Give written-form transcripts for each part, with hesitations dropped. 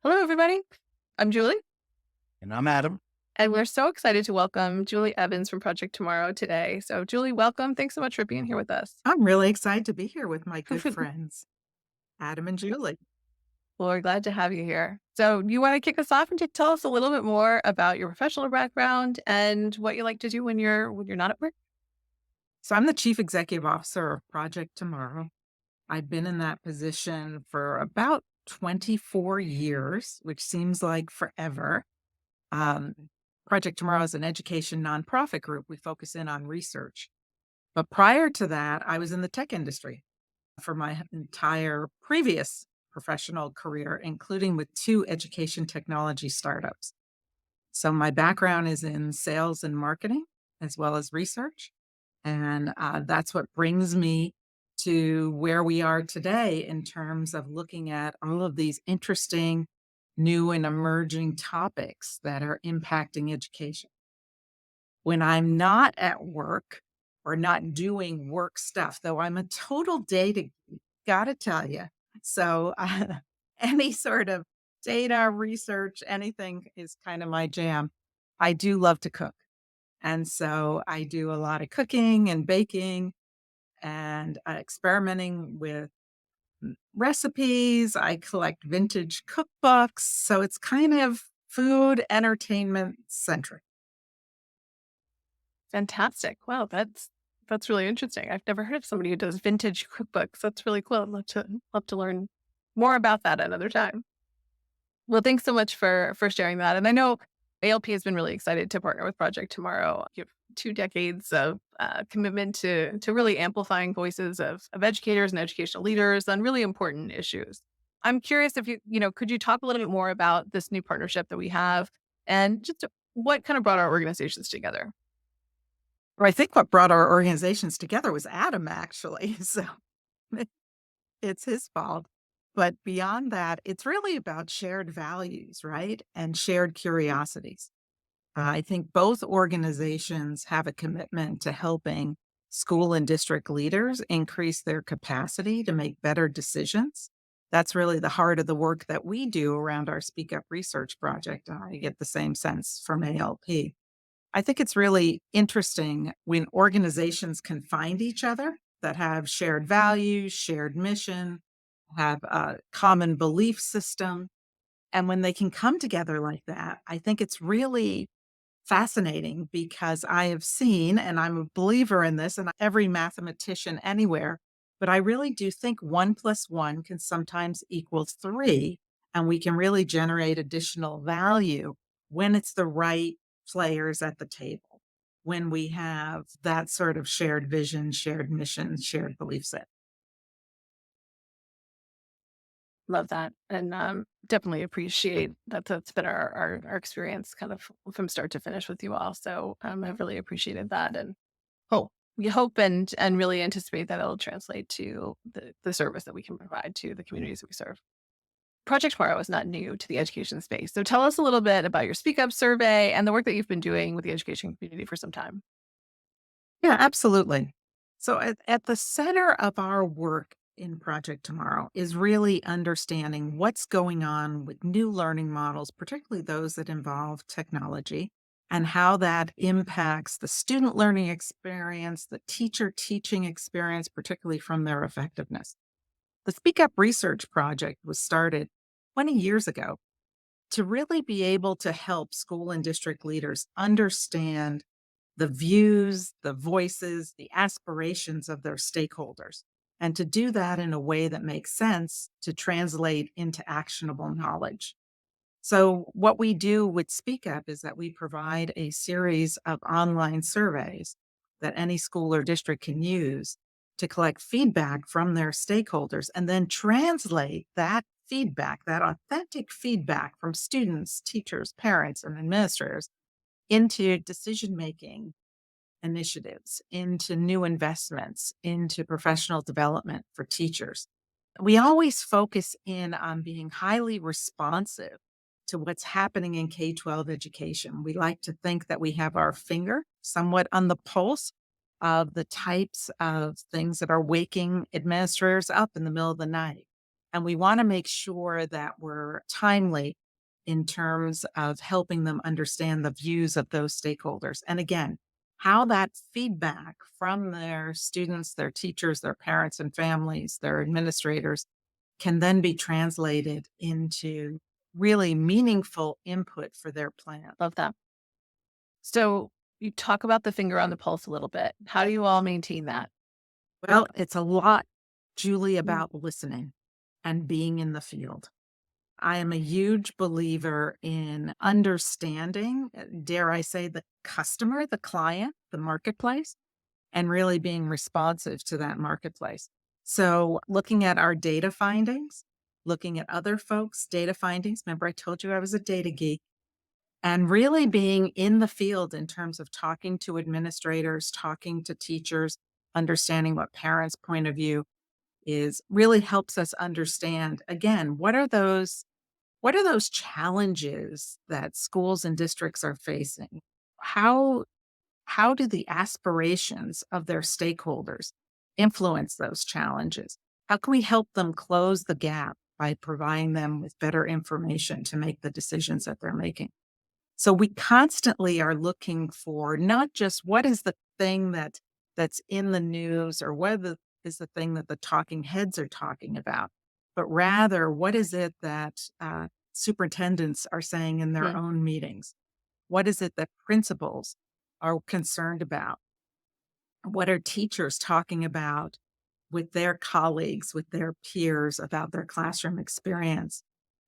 Hello, everybody. I'm Julie, And I'm Adam. and we're so excited to welcome Julie Evans from Project Tomorrow today. So, Julie, welcome. Thanks so much for being here with us. I'm really excited to be here with my good friends, Adam and Julie. Well, we're glad to have you here. So, you want to kick us off and just tell us a little bit more about your professional background and what you like to do when you're not at work? So I'm the Chief Executive Officer of Project Tomorrow. I've been in that position for about 24 years, which seems like forever. Um, Project Tomorrow is an education nonprofit group. We focus in on research. But prior to that, I was in the tech industry for my entire previous professional career, including with two education technology startups. So my background is in sales and marketing as well as research. And that's what brings me to where we are today in terms of looking at all of these interesting, new, and emerging topics that are impacting education. When I'm not at work or not doing work stuff, though I'm a total data geek, gotta tell you. So any sort of data research, anything is kind of my jam. I do love to cook. And so I do a lot of cooking and baking and experimenting with recipes. I collect vintage cookbooks. So it's kind of food entertainment centric. Fantastic. Wow, that's really interesting. I've never heard of somebody who does vintage cookbooks. That's really cool. I'd love to learn more about that another time. Well, thanks so much for sharing that. And I know ALP has been really excited to partner with Project Tomorrow. You have 2 decades of commitment to really amplifying voices of educators and educational leaders on really important issues. I'm curious if could you talk a little bit more about this new partnership that we have and just what kind of brought our organizations together? Or I think what brought our organizations together was Adam, actually. So it's his fault. But beyond that, it's really about shared values, right? And shared curiosities. I think both organizations have a commitment to helping school and district leaders increase their capacity to make better decisions. That's really the heart of the work that we do around our Speak Up Research project. I get the same sense from ALP. I think it's really interesting when organizations can find each other that have shared values, shared mission, have a common belief system. And when they can come together like that, I think it's really fascinating because I have seen, and I'm a believer in this, and every mathematician anywhere, but I really do think 1 plus 1 can sometimes equal 3. And we can really generate additional value when it's the right players at the table, when we have that sort of shared vision, shared mission, shared belief set. Love that, and definitely appreciate that. That's been our experience, kind of from start to finish with you all. So I've really appreciated that, and hope we hope and really anticipate that it'll translate to the service that we can provide to the communities that we serve. Project Tomorrow is not new to the education space. So tell us a little bit about your Speak Up survey and the work that you've been doing with the education community for some time. Yeah, absolutely. So at the center of our work in Project Tomorrow is really understanding what's going on with new learning models, particularly those that involve technology, and how that impacts the student learning experience, the teacher teaching experience, particularly from their effectiveness. The Speak Up Research Project was started 20 years ago to really be able to help school and district leaders understand the views, the voices, the aspirations of their stakeholders, and to do that in a way that makes sense to translate into actionable knowledge. So, what we do with Speak Up is that we provide a series of online surveys that any school or district can use to collect feedback from their stakeholders and then translate that feedback, that authentic feedback from students, teachers, parents, and administrators into decision making initiatives, into new investments, into professional development for teachers. We always focus in on being highly responsive to what's happening in K 12 education. We like to think that we have our finger somewhat on the pulse of the types of things that are waking administrators up in the middle of the night. And we want to make sure that we're timely in terms of helping them understand the views of those stakeholders. And again, how that feedback from their students, their teachers, their parents and families, their administrators can then be translated into really meaningful input for their plan. Love that. So you talk about the finger on the pulse a little bit. How do you all maintain that? Well, it's a lot, Julie, Mm, about listening and being in the field. I am a huge believer in understanding, dare I say, the customer, the client, the marketplace, and really being responsive to that marketplace. So, looking at our data findings, looking at other folks' data findings. Remember, I told you I was a data geek, and really being in the field in terms of talking to administrators, talking to teachers, understanding what parents' point of view is really helps us understand again what are those challenges that schools and districts are facing? How how do the aspirations of their stakeholders influence those challenges? How can we help them close the gap by providing them with better information to make the decisions that they're making? So we constantly are looking for not just what is the thing that's in the news or is the thing that the talking heads are talking about, but rather what is it that superintendents are saying in their mm, own meetings? What is it that principals are concerned about? What are teachers talking about with their colleagues, with their peers about their classroom experience?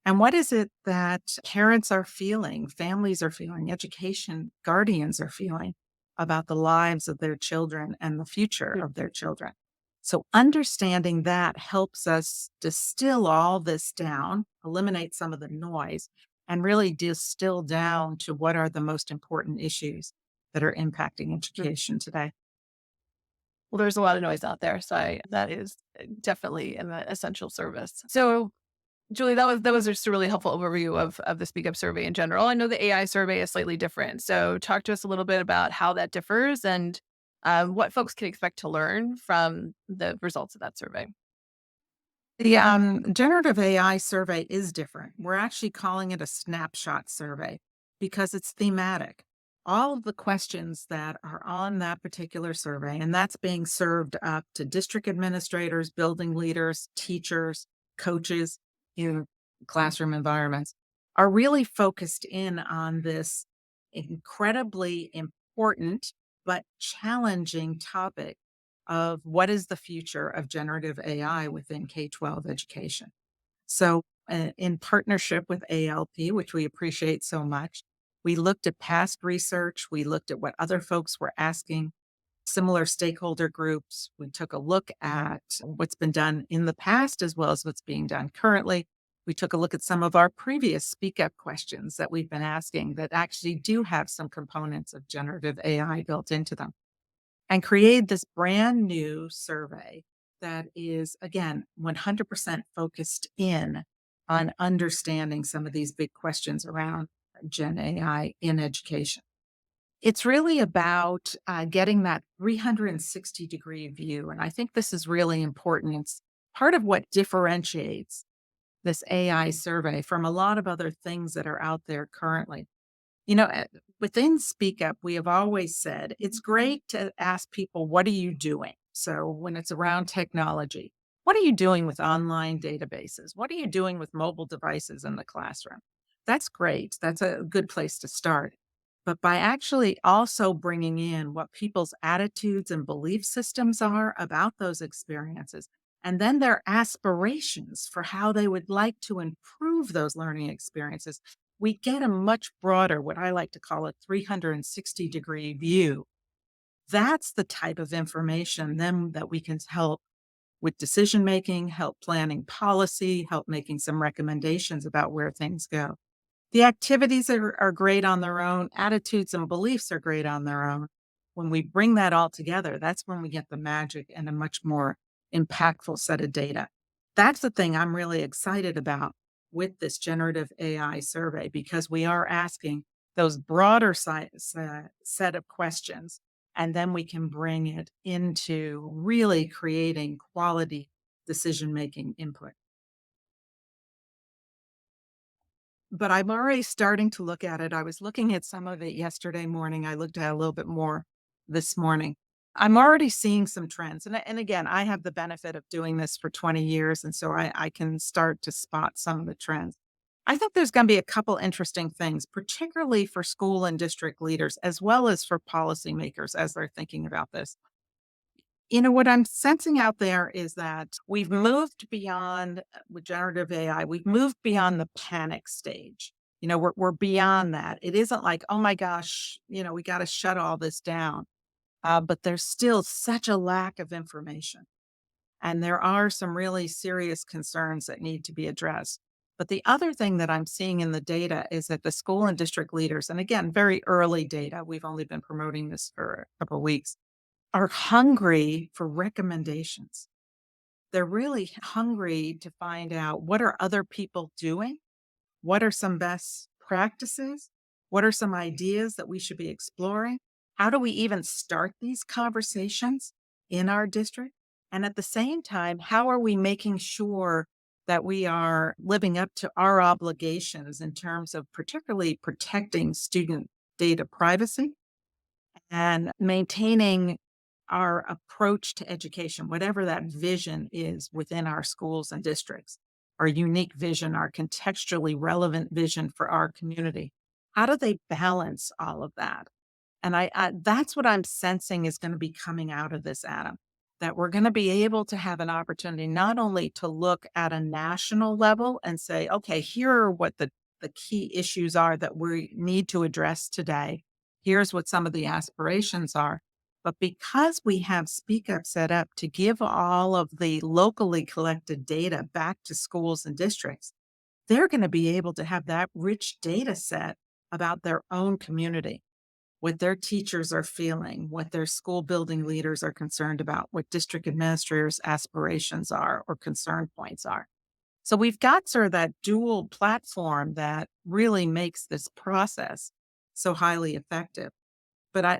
And what is it that parents are feeling, families are feeling, education guardians are feeling about the lives of their children and the future mm, of their children? So, understanding that helps us distill all this down, eliminate some of the noise, and really distill down to what are the most important issues that are impacting mm. education today. Well, there's a lot of noise out there, so that is definitely an essential service. So, Julie, that was just a really helpful overview of the Speak Up survey in general. I know the AI survey is slightly different, so talk to us a little bit about how that differs and what folks can expect to learn from the results of that survey. The generative AI survey is different. We're actually calling it a snapshot survey because it's thematic. All of the questions that are on that particular survey, and that's being served up to district administrators, building leaders, teachers, coaches in classroom environments, are really focused in on this incredibly important but challenging topic of what is the future of generative AI within K 12 education. So, in partnership with ALP, which we appreciate so much, we looked at past research, we looked at what other folks were asking, similar stakeholder groups. We took a look at what's been done in the past as well as what's being done currently. We took a look at some of our previous speak up questions that we've been asking that actually do have some components of generative AI built into them and created this brand new survey that is, again, 100% focused in on understanding some of these big questions around Gen AI in education. It's really about getting that 360-degree view. And I think this is really important. It's part of what differentiates this AI survey from a lot of other things that are out there currently. You know, within Speak Up, we have always said it's great to ask people, what are you doing? So when it's around technology, what are you doing with online databases? What are you doing with mobile devices in the classroom? That's great. That's a good place to start. But by actually also bringing in what people's attitudes and belief systems are about those experiences, and then their aspirations for how they would like to improve those learning experiences, we get a much broader, what I like to call a 360-degree view. That's the type of information then that we can help with decision making, help planning policy, help making some recommendations about where things go. The activities are great on their own. Attitudes and beliefs are great on their own. When we bring that all together, that's when we get the magic and a much more impactful set of data. That's the thing I'm really excited about with this generative AI survey because we are asking those broader set of questions, and then we can bring it into really creating quality decision making input. but I'm already starting to look at it. I was looking at some of it yesterday morning. I looked at it a little bit more this morning. I'm already seeing some trends. And again, I have the benefit of doing this for 20 years. And so I can start to spot some of the trends. I think there's going to be a couple interesting things, particularly for school and district leaders, as well as for policymakers as they're thinking about this. What I'm sensing out there is that we've moved beyond with generative AI, we've moved beyond the panic stage. We're beyond that. It isn't like, oh my gosh, we got to shut all this down. But there's still such a lack of information. And there are some really serious concerns that need to be addressed. But the other thing that I'm seeing in the data is that the school and district leaders, and again, very early data, we've only been promoting this for a couple of weeks, are hungry for recommendations. They're really hungry to find out what are other people doing? What are some best practices? What are some ideas that we should be exploring? How do we even start these conversations in our district? And at the same time, how are we making sure that we are living up to our obligations in terms of particularly protecting student data privacy and maintaining our approach to education, whatever that vision is within our schools and districts, our unique vision, our contextually relevant vision for our community. How do they balance all of that? And that's what I'm sensing is going to be coming out of this, Adam, that we're going to be able to have an opportunity not only to look at a national level and say, okay, here are what the key issues are that we need to address today. Here's what some of the aspirations are. But because we have Speak Up set up to give all of the locally collected data back to schools and districts, they're going to be able to have that rich data set about their own community, what their teachers are feeling, what their school building leaders are concerned about, what district administrators' aspirations are or concern points are. So we've got sort of that dual platform that really makes this process so highly effective.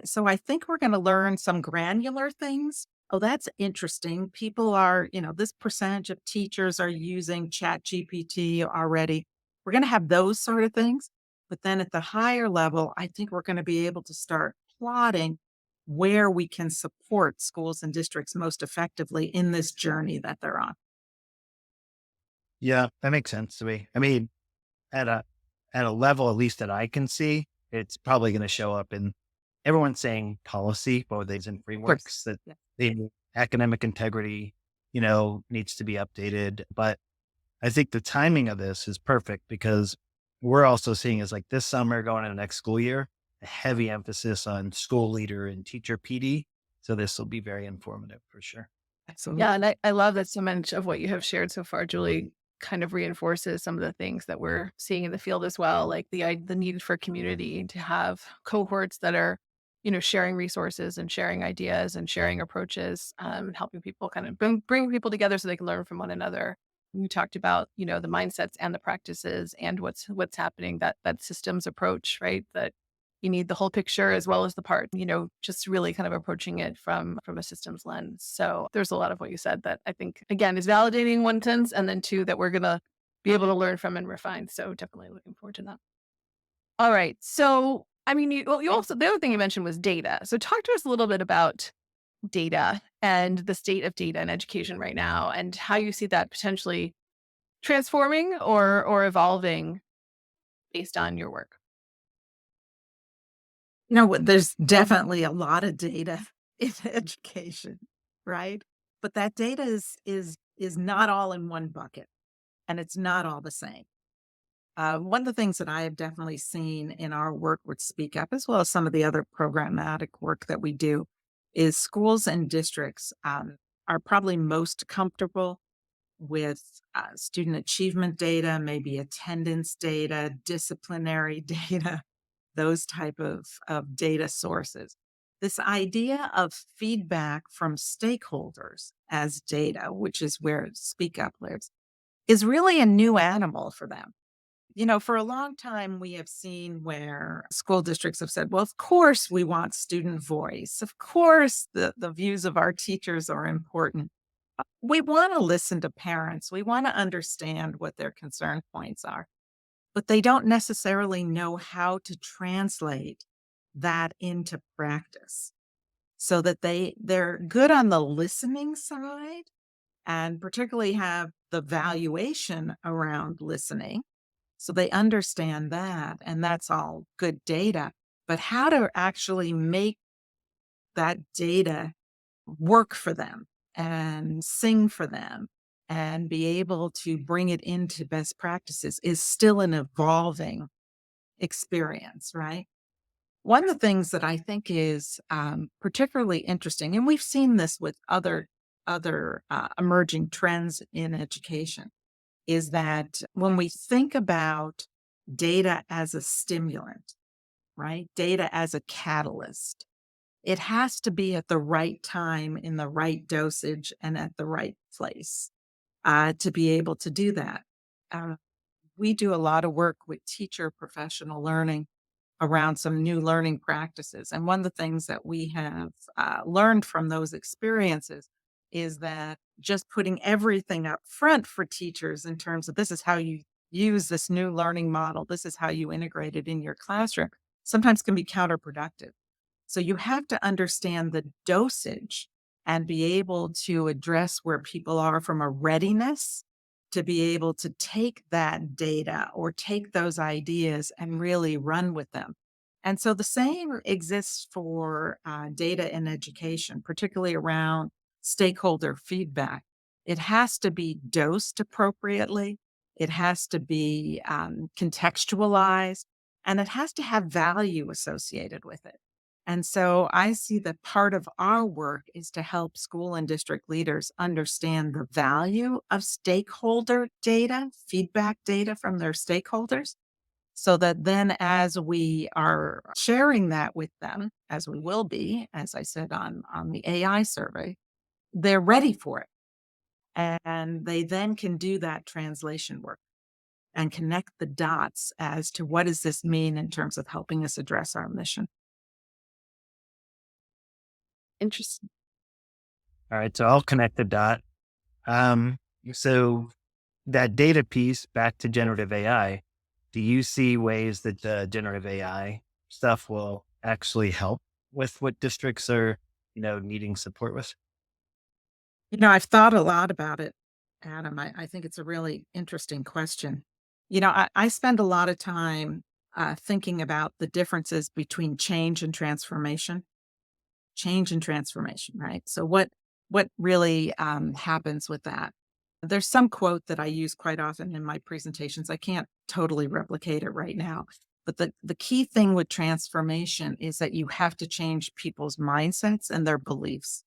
So I think we're going to learn some granular things. Oh, that's interesting. People are, this percentage of teachers are using Chat GPT already. We're going to have those sort of things. But then at the higher level, I think we're going to be able to start plotting where we can support schools and districts most effectively in this journey that they're on. Yeah, that makes sense to me. I mean, at a at a level at least that I can see, it's probably going to show up in everyone's saying policy, both these and Of course. frameworks that Yeah. the academic integrity, needs to be updated. But I think the timing of this is perfect because we're also seeing is like this summer going into next school year, a heavy emphasis on school leader and teacher PD. So this will be very informative for sure. Yeah, Absolutely. and I love that so much of what you have shared so far, Julie, kind of reinforces some of the things that we're seeing in the field as well, like the need for community to have cohorts that are, sharing resources and sharing ideas and sharing approaches, and helping people kind of bring people together so they can learn from one another. You talked about, the mindsets and the practices and what's happening, that systems approach, right? That you need the whole picture as well as the part, just really kind of approaching it from a systems lens. So there's a lot of what you said that I think again is validating in one sense, and then two that we're gonna be able to learn from and refine. So definitely looking forward to that. All right. So I mean, you also the other thing you mentioned was data. So talk to us a little bit about data and the state of data in education right now, and how you see that potentially transforming or evolving based on your work. There's definitely a lot of data in education, right? But that data is not all in one bucket, and it's not all the same. One of the things that I have definitely seen in our work with Speak Up, as well as some of the other programmatic work that we do, is schools and districts are probably most comfortable with student achievement data, maybe attendance data, disciplinary data, those type of data sources. This idea of feedback from stakeholders as data, which is where Speak Up lives, is really a new animal for them. For a long time, we have seen where school districts have said, well, of course, we want student voice. Of course, the views of our teachers are important. We want to listen to parents. We want to understand what their concern points are. but they don't necessarily know how to translate that into practice so that they're good on the listening side and particularly have the valuation around listening. So they understand that, and that's all good data. But how to actually make that data work for them and sing for them and be able to bring it into best practices is still an evolving experience, right? One of the things that I think is particularly interesting, and we've seen this with other emerging trends in education, is that when we think about data as a stimulant, right? Data as a catalyst, it has to be at the right time in the right dosage and at the right place to be able to do that. Uh, we do a lot of work with teacher professional learning around some new learning practices. And one of the things that we have learned from those experiences is that just putting everything up front for teachers in terms of this is how you use this new learning model, this is how you integrate it in your classroom, sometimes can be counterproductive. So you have to understand the dosage and be able to address where people are from a readiness to be able to take that data or take those ideas and really run with them. And so the same exists for data in education, particularly around stakeholder feedback. It has to be dosed appropriately, it has to be contextualized, and it has to have value associated with it. And so I see that part of our work is to help school and district leaders understand the value of stakeholder data, feedback data from their stakeholders, so that then as we are sharing that with them, as we will be, as I said on the AI survey, they're ready for it. And they then can do that translation work and connect the dots as to what does this mean in terms of helping us address our mission. Interesting. All right. So I'll connect the dot. Um, so that data piece back to generative AI, do you see ways that the generative AI stuff will actually help with what districts are, needing support with? I've thought a lot about it, Adam. I think it's a really interesting question. I spend a lot of time thinking about the differences between change and transformation, right? So what really happens with that? There's some quote that I use quite often in my presentations. I can't totally replicate it right now, but the key thing with transformation is that you have to change people's mindsets and their beliefs.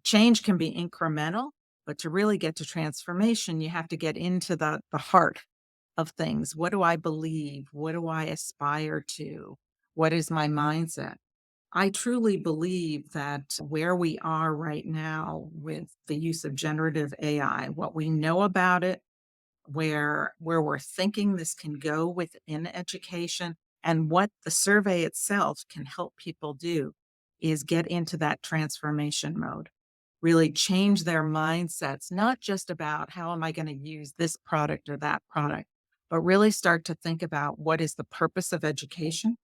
Change can be incremental, but to really get to transformation, you have to get into the heart of things. What do I believe? What do I aspire to? What is my mindset? I truly believe that where we are right now with the use of generative AI, what we know about it, where we're thinking this can go within education, and what the survey itself can help people do is get into that transformation mode. Really change their mindsets, not just about how am I going to use this product or that product, but really start to think about what is the purpose of education,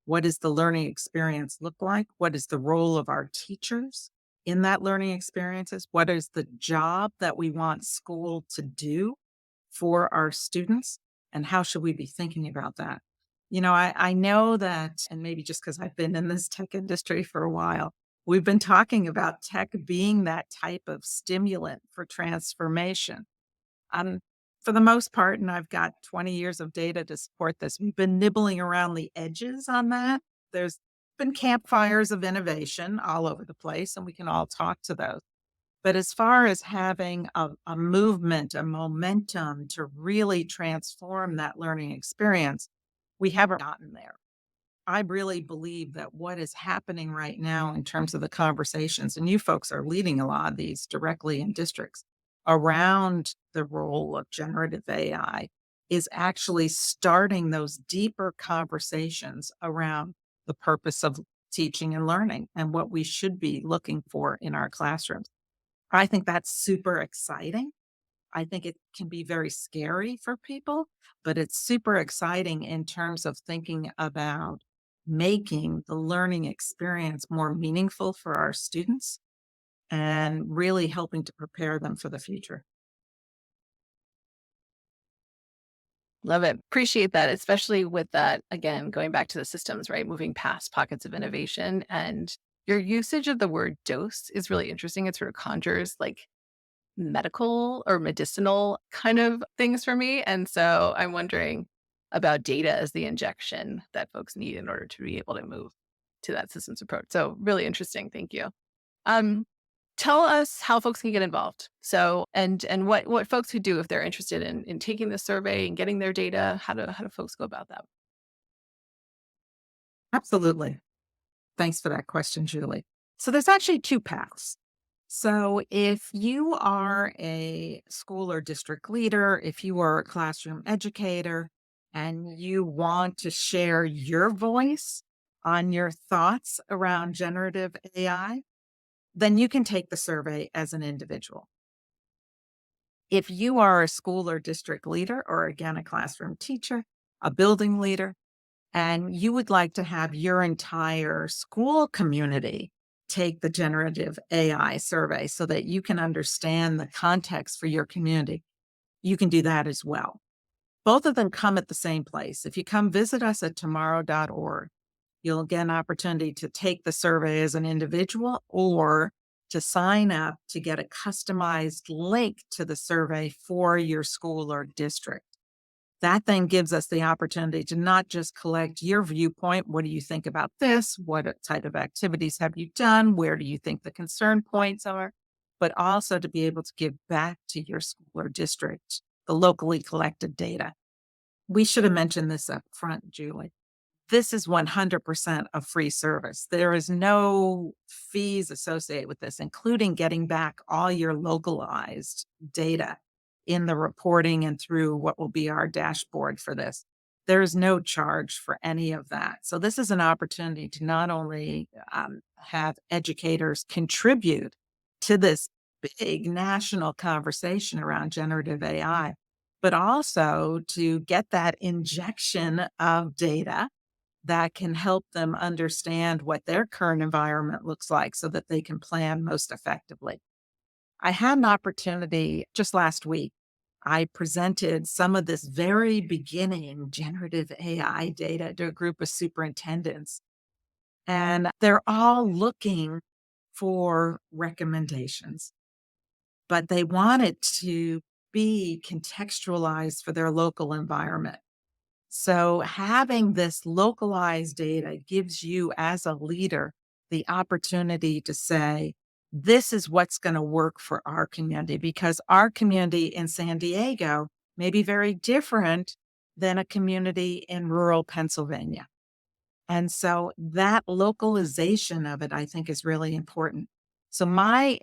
what does the learning experience look like? What is the role of our teachers in that learning experiences? What is the job that we want school to do for our students? And how should we be thinking about that? I know that, and maybe just because I've been in this tech industry for a while, we've been talking about tech being that type of stimulant for transformation. Um, for the most part, and I've got 20 years of data to support this, we've been nibbling around the edges on that. There's been campfires of innovation all over the place, and we can all talk to those. But as far as having a movement, a momentum to really transform that learning experience, we haven't gotten there. I really believe that what is happening right now in terms of the conversations, and you folks are leading a lot of these directly in districts around the role of generative AI, is actually starting those deeper conversations around the purpose of teaching and learning and what we should be looking for in our classrooms. I think that's super exciting. I think it can be very scary for people, but it's super exciting in terms of thinking about making the learning experience more meaningful for our students and really helping to prepare them for the future. Love it. Appreciate that, especially with that, again, going back to the systems, right? Moving past pockets of innovation. And your usage of the word dose is really interesting. It sort of conjures like medical or medicinal kind of things for me. And so I'm wondering about data as the injection that folks need in order to be able to move to that systems approach. So really interesting. Thank you. Um, Tell us how folks can get involved. So and what folks could do if they're interested in taking the survey and getting their data. How do folks go about that? Absolutely. Thanks for that question, Julie. So there's actually two paths. So if you are a school or district leader, if you are a classroom educator, and you want to share your voice on your thoughts around generative AI, then you can take the survey as an individual. If you are a school or district leader, or again, a classroom teacher, a building leader, and you would like to have your entire school community take the generative AI survey so that you can understand the context for your community, you can do that as well. Both of them come at the same place. If you come visit us at tomorrow.org, you'll get an opportunity to take the survey as an individual or to sign up to get a customized link to the survey for your school or district. That then gives us the opportunity to not just collect your viewpoint. What do you think about this? What type of activities have you done? Where do you think the concern points are? But also to be able to give back to your school or district the locally collected data. We should have mentioned this up front, Julie. This is 100% a free service. There is no fees associated with this, including getting back all your localized data in the reporting and through what will be our dashboard for this. There is no charge for any of that. So this is an opportunity to not only have educators contribute to this big national conversation around generative AI, but also to get that injection of data that can help them understand what their current environment looks like so that they can plan most effectively. I had an opportunity just last week. I presented some of this very beginning generative AI data to a group of superintendents, and they're all looking for recommendations, but they want it to be contextualized for their local environment. So having this localized data gives you as a leader the opportunity to say, this is what's going to work for our community because our community in San Diego may be very different than a community in rural Pennsylvania. And so that localization of it, I think, is really important. So my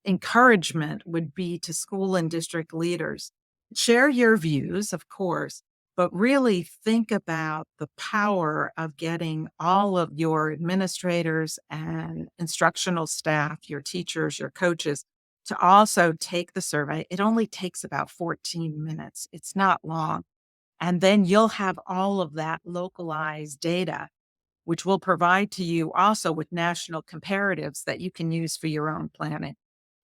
encouragement would be to school and district leaders, share your views, of course, but really think about the power of getting all of your administrators and instructional staff, your teachers, your coaches, to also take the survey. It only takes about 14 minutes. It's not long. And then you'll have all of that localized data, which will provide to you also with national comparatives that you can use for your own planning.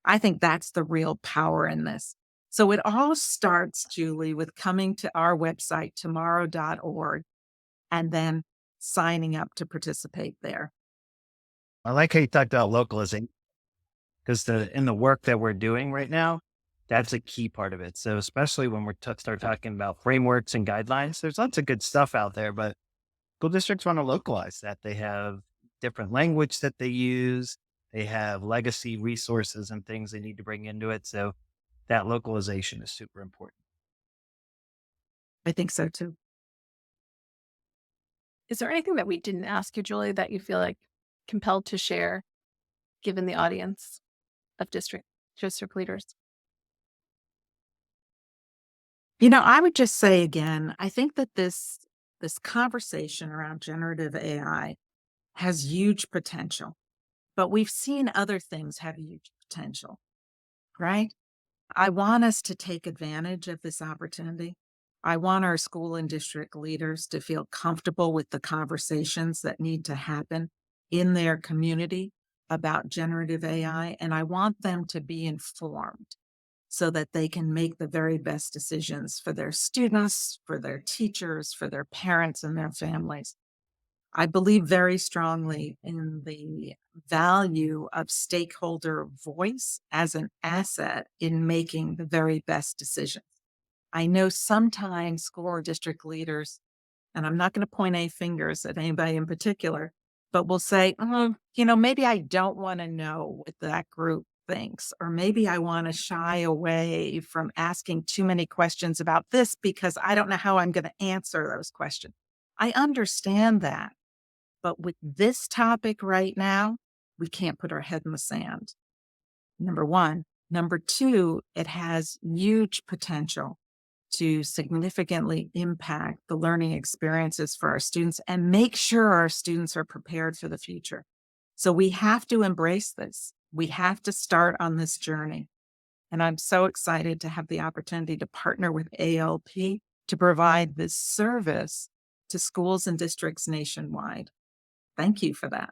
I think that's the real power in this. So it all starts, Julie, with coming to our website, tomorrow.org, and then signing up to participate there. I like how you talked about localizing because in the work that we're doing right now, that's a key part of it. So especially when start talking about frameworks and guidelines, there's lots of good stuff out there, but school districts want to localize that. They have different language that they use. They have legacy resources and things they need to bring into it. So that localization is super important. I think so too. Is there anything that we didn't ask you, Julie, that you feel like compelled to share, given the audience of district leaders? I would just say again, I think that this conversation around generative AI has huge potential, but we've seen other things have huge potential, right? I want us to take advantage of this opportunity. I want our school and district leaders to feel comfortable with the conversations that need to happen in their community about generative AI, and I want them to be informed so that they can make the very best decisions for their students, for their teachers, for their parents, and their families. I believe very strongly in the value of stakeholder voice as an asset in making the very best decisions. I know sometimes school or district leaders, and I'm not going to point any fingers at anybody in particular, but will say, maybe I don't want to know what that group thinks, or maybe I want to shy away from asking too many questions about this because I don't know how I'm going to answer those questions. I understand that. But with this topic right now, we can't put our head in the sand. Number one. Number two, it has huge potential to significantly impact the learning experiences for our students and make sure our students are prepared for the future. So we have to embrace this. We have to start on this journey. And I'm so excited to have the opportunity to partner with ALP to provide this service to schools and districts nationwide. Thank you for that.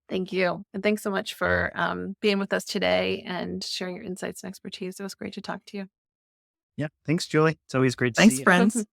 Thank you. And thanks so much for being with us today and sharing your insights and expertise. It was great to talk to you. Yeah. Thanks, Julie. It's always great to see Thanks, you. friends.